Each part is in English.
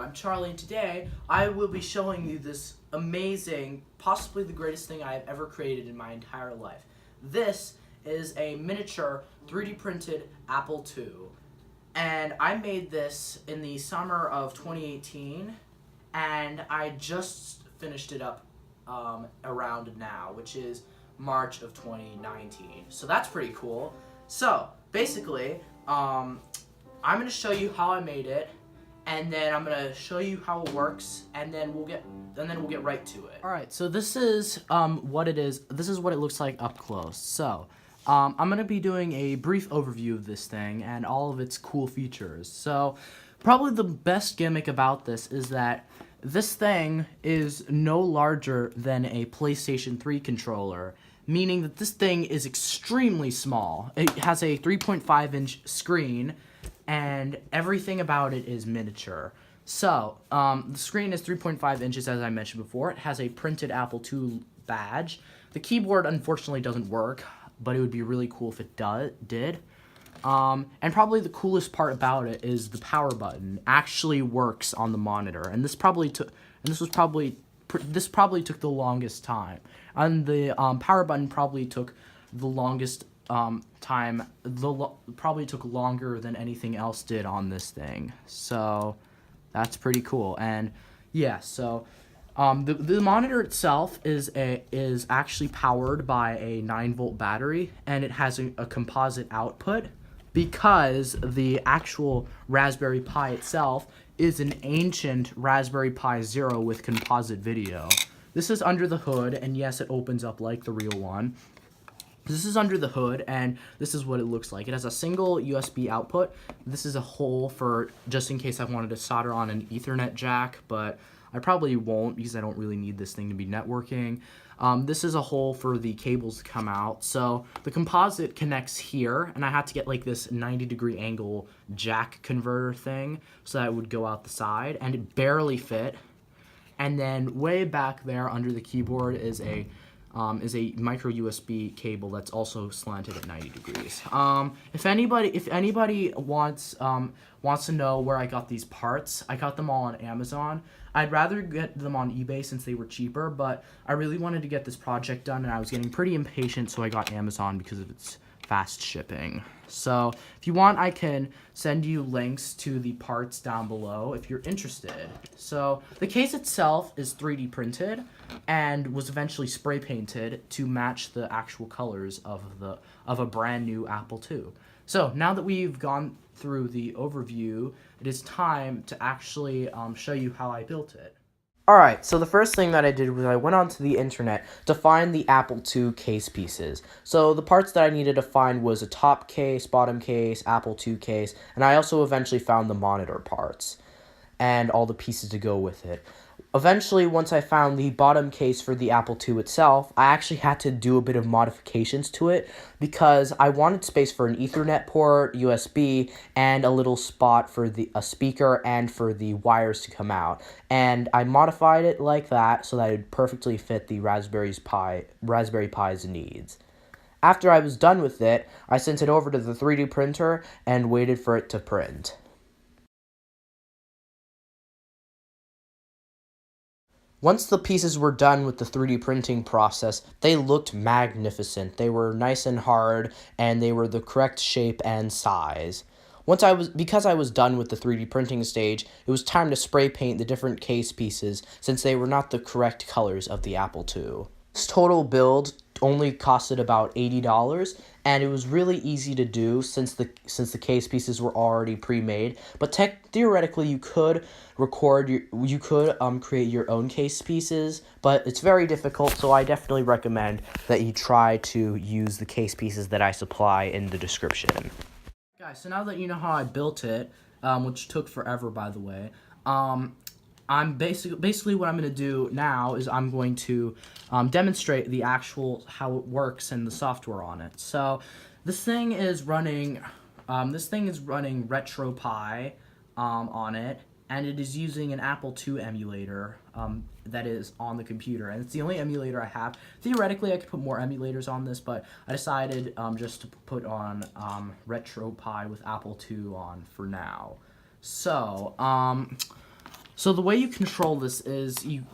I'm Charlie, and today I will be showing you this amazing, possibly the greatest thing I have ever created in my entire life. This is a miniature 3D printed Apple II, and I made this in the summer of 2018, and I just finished it up around now, which is March of 2019. So that's pretty cool. So basically, I'm going to show you how I made it, and then I'm gonna show you how it works, and then we'll get right to it. All right, so this is what it is. This is what it looks like up close. So I'm gonna be doing a brief overview of this thing and all of its cool features. So probably the best gimmick about this is that this thing is no larger than a PlayStation 3 controller, meaning that this thing is extremely small. It has a 3.5-inch screen, and everything about it is miniature. So, the screen is 3.5 inches, as I mentioned before. It has a printed Apple II badge. The keyboard, unfortunately, doesn't work, but it would be really cool if it did. And probably the coolest part about it is the power button actually works on the monitor, and this probably took the longest time. And the power button probably took the longest time. Probably took longer than anything else did on this thing. So that's pretty cool. And yeah, so the monitor itself is actually powered by a 9-volt battery, and it has a composite output because the actual Raspberry Pi itself is an ancient Raspberry Pi Zero with composite video. This is under the hood, and yes, it opens up like the real one. This is under the hood, and this is what it looks like. It has a single USB output. This is a hole for just in case I wanted to solder on an Ethernet jack, but I probably won't because I don't really need this thing to be networking. This is a hole for the cables to come out. So the composite connects here, and I had to get like this 90-degree angle jack converter thing so that it would go out the side, and it barely fit. And then way back there under the keyboard is a micro USB cable that's also slanted at 90 degrees. If anybody wants to know where I got these parts, I got them all on Amazon. I'd rather get them on eBay since they were cheaper, but I really wanted to get this project done, and I was getting pretty impatient, so I got Amazon because of its fast shipping. So if you want, I can send you links to the parts down below if you're interested. So the case itself is 3D printed and was eventually spray painted to match the actual colors of a brand new Apple II. So now that we've gone through the overview, it is time to actually show you how I built it. Alright, so the first thing that I did was I went onto the internet to find the Apple II case pieces. So the parts that I needed to find was a top case, bottom case, Apple II case, and I also eventually found the monitor parts and all the pieces to go with it. Eventually, once I found the bottom case for the Apple II itself, I actually had to do a bit of modifications to it because I wanted space for an Ethernet port, USB, and a little spot for a speaker and for the wires to come out. And I modified it like that so that it would perfectly fit the Raspberry Pi's needs. After I was done with it, I sent it over to the 3D printer and waited for it to print. Once the pieces were done with the 3D printing process, they looked magnificent. They were nice and hard, and they were the correct shape and size. Because I was done with the 3D printing stage, it was time to spray paint the different case pieces since they were not the correct colors of the Apple II. This total build only costed about $80, and it was really easy to do since the case pieces were already pre-made. But theoretically, you could create your own case pieces, but it's very difficult. So I definitely recommend that you try to use the case pieces that I supply in the description. Guys, so now that you know how I built it, which took forever, by the way, I'm basically what I'm going to do now is I'm going to demonstrate the actual how it works and the software on it. So this thing is running RetroPie on it, and it is using an Apple II emulator that is on the computer, and it's the only emulator I have. Theoretically, I could put more emulators on this, but I decided just to put on RetroPie with Apple II on for now. So So the way you control this is you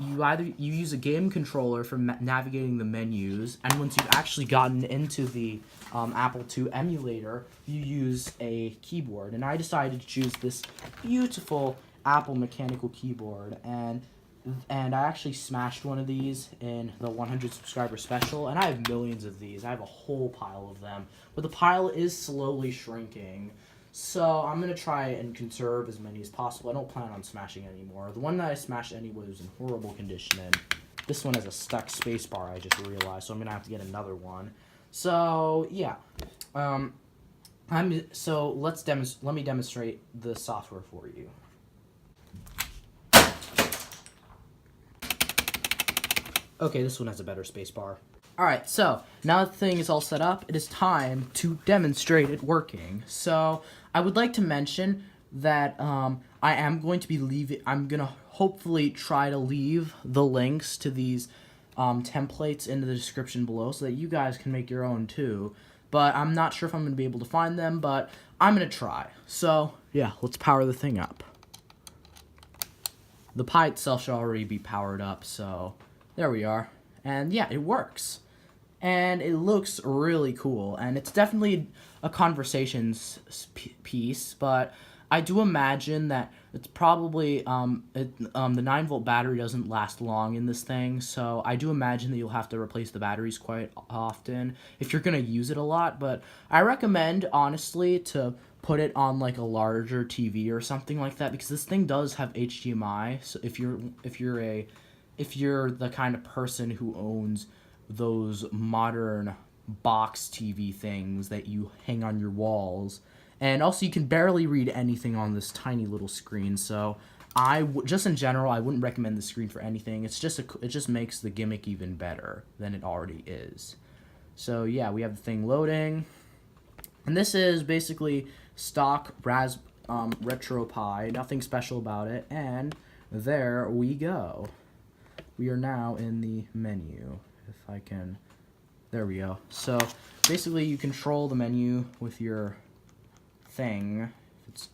use a game controller for navigating the menus, and once you've actually gotten into the Apple II emulator, you use a keyboard. And I decided to choose this beautiful Apple mechanical keyboard, and I actually smashed one of these in the 100 subscriber special, and I have millions of these. I have a whole pile of them, but the pile is slowly shrinking. So I'm going to try and conserve as many as possible. I don't plan on smashing anymore. The one that I smashed anyway was in horrible condition, and this one has a stuck spacebar, I just realized, so I'm going to have to get another one. So, yeah. Let me demonstrate the software for you. Okay, this one has a better spacebar. Alright, so now that the thing is all set up, it is time to demonstrate it working. So, I would like to mention that I am going to be I'm going to hopefully try to leave the links to these templates in the description below so that you guys can make your own too. But I'm not sure if I'm going to be able to find them, but I'm going to try. So, yeah, let's power the thing up. The Pi itself should already be powered up, so there we are. And yeah, it works. And it looks really cool, and it's definitely a conversations piece, but I do imagine that it's probably, the 9-volt battery doesn't last long in this thing, so I do imagine that you'll have to replace the batteries quite often if you're going to use it a lot, but I recommend, honestly, to put it on, like, a larger TV or something like that, because this thing does have HDMI, so if you're the kind of person who owns those modern box TV things that you hang on your walls, and also you can barely read anything on this tiny little screen, so just in general, I wouldn't recommend the screen for anything. It just makes the gimmick even better than it already is. So yeah, we have the thing loading, and this is basically stock RetroPie, nothing special about it, and there we go. We are now in the menu. If I can, there we go. So basically you control the menu with your thing.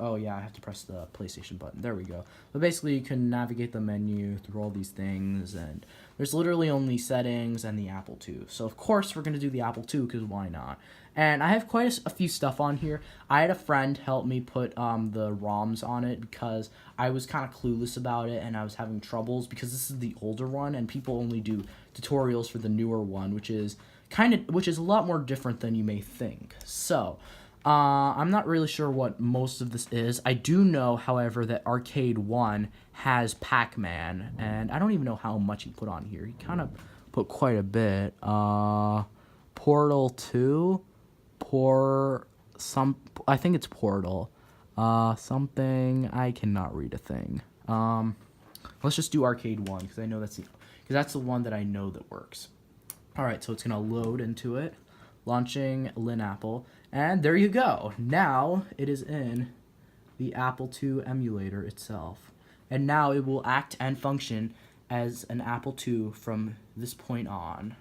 Oh yeah, I have to press the PlayStation button. There we go. But basically you can navigate the menu through all these things, and there's literally only settings and the Apple II. So of course we're going to do the Apple II, because why not? And I have quite a few stuff on here. I had a friend help me put the ROMs on it because I was kind of clueless about it, and I was having troubles because this is the older one, and people only do tutorials for the newer one, which is a lot more different than you may think. So, I'm not really sure what most of this is. I do know, however, that Arcade 1 has Pac-Man, and I don't even know how much he put on here. He kind of put quite a bit. Portal 2, I think it's Portal. Something, I cannot read a thing. Let's just do Arcade 1, because I know that's the one that I know that works. Alright, so it's going to load into it. Launching LinApple. And there you go. Now it is in the Apple II emulator itself. And now it will act and function as an Apple II from this point on.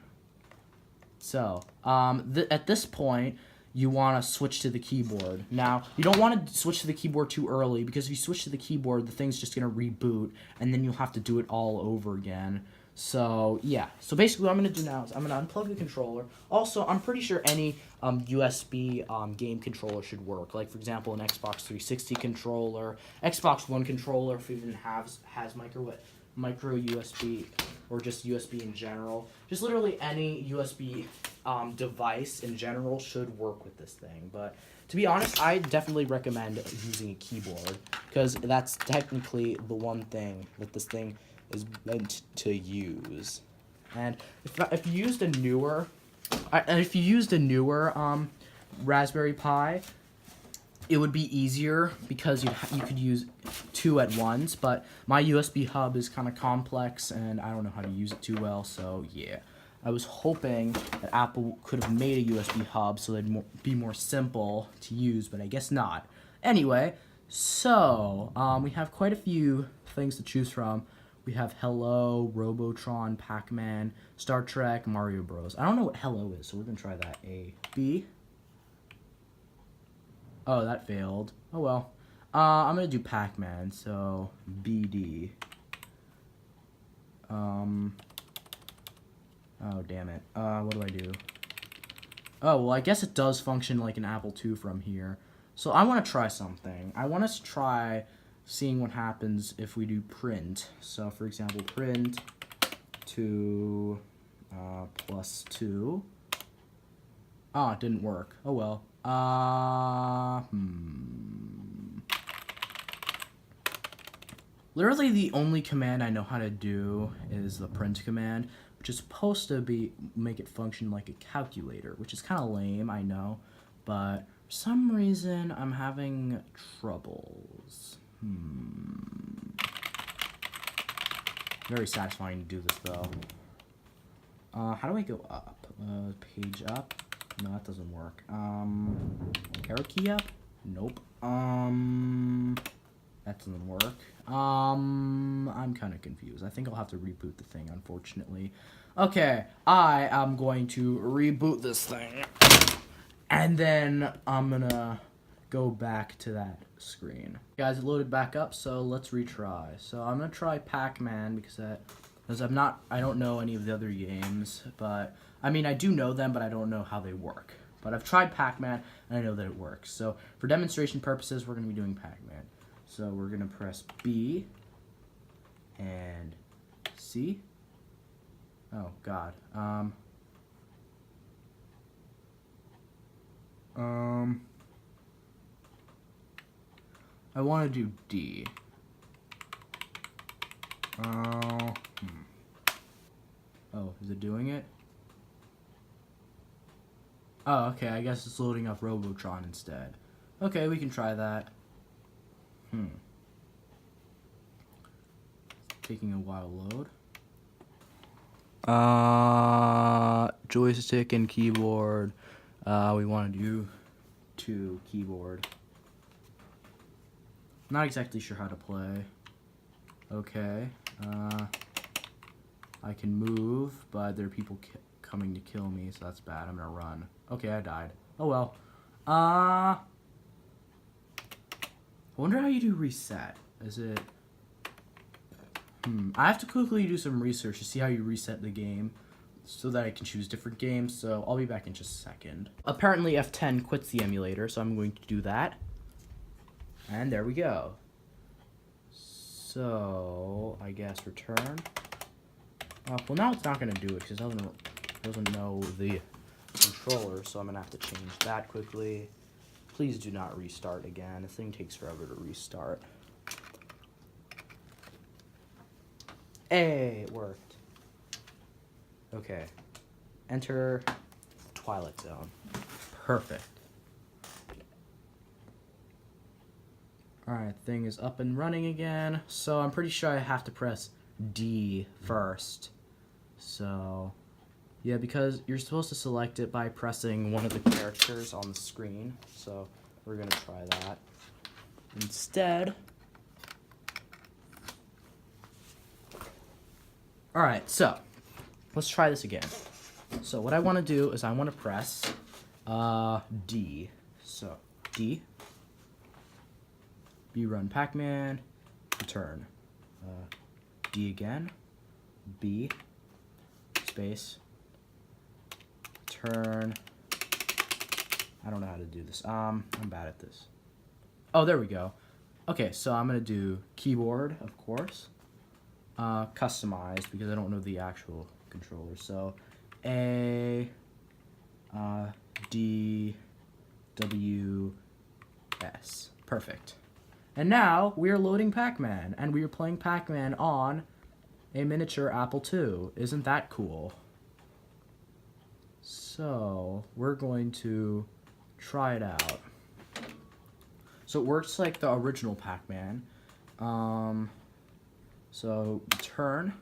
So, at this point, you want to switch to the keyboard. Now, you don't want to switch to the keyboard too early, because if you switch to the keyboard, the thing's just going to reboot, and then you'll have to do it all over again. So, yeah. So, basically, what I'm going to do now is I'm going to unplug the controller. Also, I'm pretty sure any USB game controller should work. Like, for example, an Xbox 360 controller, Xbox One controller, if it even has micro USB, or just USB in general. Just literally any USB device in general should work with this thing. But to be honest, I definitely recommend using a keyboard, because that's technically the one thing that this thing is meant to use. And if you used a newer Raspberry Pi, it would be easier because you could use two at once, but my USB hub is kind of complex and I don't know how to use it too well, so yeah. I was hoping that Apple could have made a USB hub so it'd be more simple to use, but I guess not. Anyway, so we have quite a few things to choose from. We have Hello, Robotron, Pac-Man, Star Trek, Mario Bros. I don't know what Hello is, so we're going to try that. A, B. Oh, that failed. Oh well. I'm going to do Pac-Man, so BD. Oh, damn it. What do I do? Oh, well, I guess it does function like an Apple II from here. So I want to try something. I want us to try seeing what happens if we do print. So, for example, print to +2. Ah, it didn't work. Oh, well. Literally the only command I know how to do is the print command, which is supposed to make it function like a calculator, which is kind of lame, I know, but for some reason I'm having troubles. Very satisfying to do this though. How do I go up? Page up? No, that doesn't work. Arrow key up? Nope. That doesn't work. I'm kind of confused. I think I'll have to reboot the thing, unfortunately. Okay, I am going to reboot this thing. And then I'm gonna go back to that screen. Guys, it loaded back up, so let's retry. So I'm gonna try Pac-Man because I don't know any of the other games, but I mean I do know them, but I don't know how they work. But I've tried Pac-Man and I know that it works. So for demonstration purposes, we're gonna be doing Pac-Man. So we're gonna press B and C. Oh God. I want to do D. Oh, is it doing it? Oh, okay. I guess it's loading up Robotron instead. Okay, we can try that. Taking a while to load. Joystick and keyboard. We want to do to keyboard. Not exactly sure how to play. Okay. I can move, but there are people coming to kill me, so that's bad. I'm gonna run. Okay, I died. Oh well. I wonder how you do reset. Is it... I have to quickly do some research to see how you reset the game so that I can choose different games, so I'll be back in just a second. Apparently F10 quits the emulator, so I'm going to do that. And there we go. So, I guess return. Well, now it's not going to do it because it doesn't know the controller, so I'm going to have to change that quickly. Please do not restart again. This thing takes forever to restart. Hey, it worked. Okay. Enter Twilight Zone. Perfect. Alright, thing is up and running again. So I'm pretty sure I have to press D first. So, yeah, because you're supposed to select it by pressing one of the characters on the screen. So we're going to try that. Instead... Alright, so let's try this again. So what I want to do is I want to press D. So D. B run Pac-Man. Return. D again. B. Space. Return. I don't know how to do this. I'm bad at this. Oh, there we go. Okay, so I'm gonna do keyboard, of course. Customized because I don't know the actual controller. So A, D, W, S. Perfect. And now we are loading Pac-Man, and we are playing Pac-Man on a miniature Apple II. Isn't that cool? So we're going to try it out. So it works like the original Pac-Man. So turn,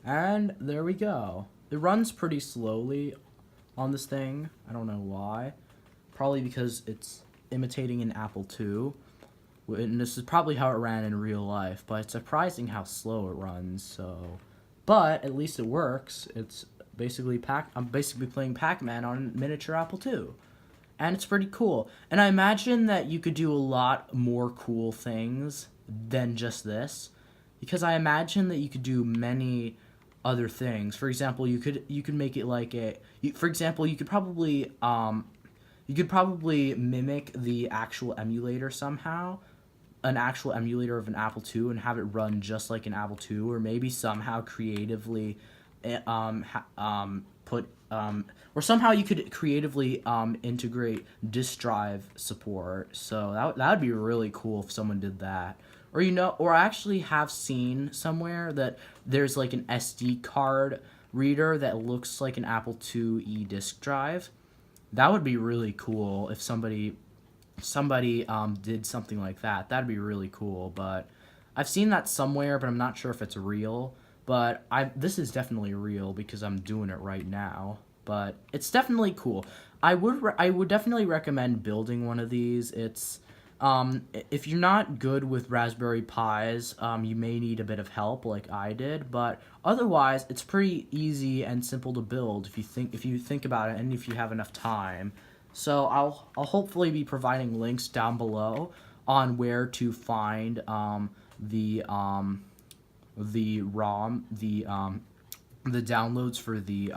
and there we go. It runs pretty slowly on this thing. I don't know why. Probably because it's imitating an Apple II. And this is probably how it ran in real life, but it's surprising how slow it runs. So, but at least it works. It's basically I'm basically playing Pac-Man on miniature Apple II. And it's pretty cool. And I imagine that you could do a lot more cool things than just this. Because I imagine that you could do many other things. For example, you could make it like for example, you could probably mimic the actual emulator somehow, an actual emulator of an Apple II, and have it run just like an Apple II, or maybe somehow creatively put or somehow you could creatively integrate disk drive support. So that would be really cool if someone did that. Or or I actually have seen somewhere that there's like an SD card reader that looks like an Apple II disk drive. That would be really cool if somebody did something like that. That'd be really cool. But I've seen that somewhere, but I'm not sure if it's real. But this is definitely real because I'm doing it right now. But it's definitely cool. I would definitely recommend building one of these. It's if you're not good with Raspberry Pis, you may need a bit of help like I did, but otherwise it's pretty easy and simple to build if you think about it and if you have enough time. So I'll hopefully be providing links down below on where to find the ROM, the downloads for the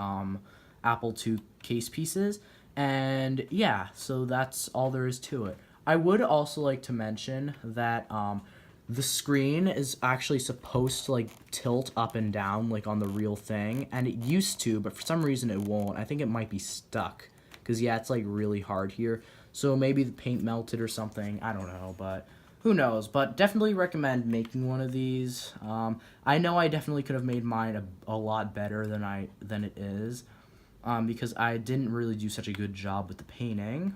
Apple II case pieces, and yeah, so that's all there is to it. I would also like to mention that the screen is actually supposed to like tilt up and down like on the real thing, and it used to, but for some reason it won't. I think it might be stuck because yeah, it's like really hard here. So maybe the paint melted or something. I don't know, but who knows? But definitely recommend making one of these. I know I definitely could have made mine a lot better than it is, because I didn't really do such a good job with the painting.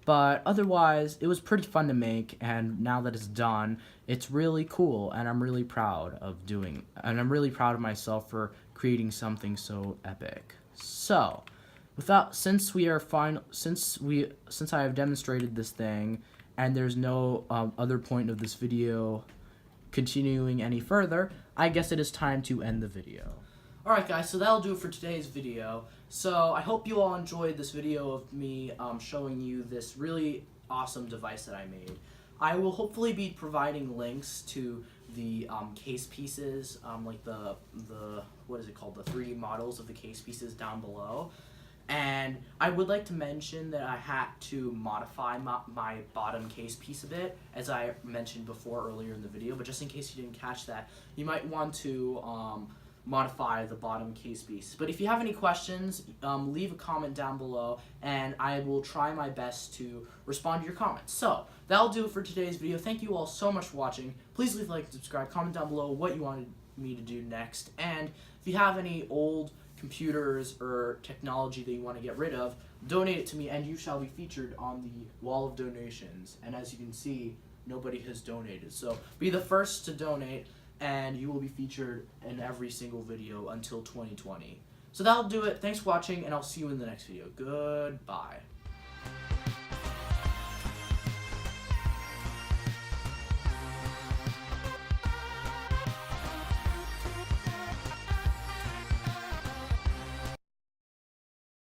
But otherwise, it was pretty fun to make, and now that it's done, it's really cool, and I'm really proud of I'm really proud of myself for creating something so epic. So, since I have demonstrated this thing, and there's no other point of this video continuing any further, I guess it is time to end the video. Alright guys, so that'll do it for today's video. So I hope you all enjoyed this video of me showing you this really awesome device that I made. I will hopefully be providing links to the case pieces, like the what is it called, the 3D models of the case pieces down below. And I would like to mention that I had to modify my bottom case piece a bit, as I mentioned before earlier in the video, but just in case you didn't catch that, you might want to modify the bottom case piece. But if you have any questions, leave a comment down below, and I will try my best to respond to your comments. So, that'll do it for today's video. Thank you all so much for watching. Please leave a like and subscribe. Comment down below what you wanted me to do next. And if you have any old computers or technology that you want to get rid of, donate it to me, and you shall be featured on the wall of donations. And as you can see, nobody has donated. So, be the first to donate, and you will be featured in every single video until 2020. So that'll do it. Thanks for watching, and I'll see you in the next video. Goodbye.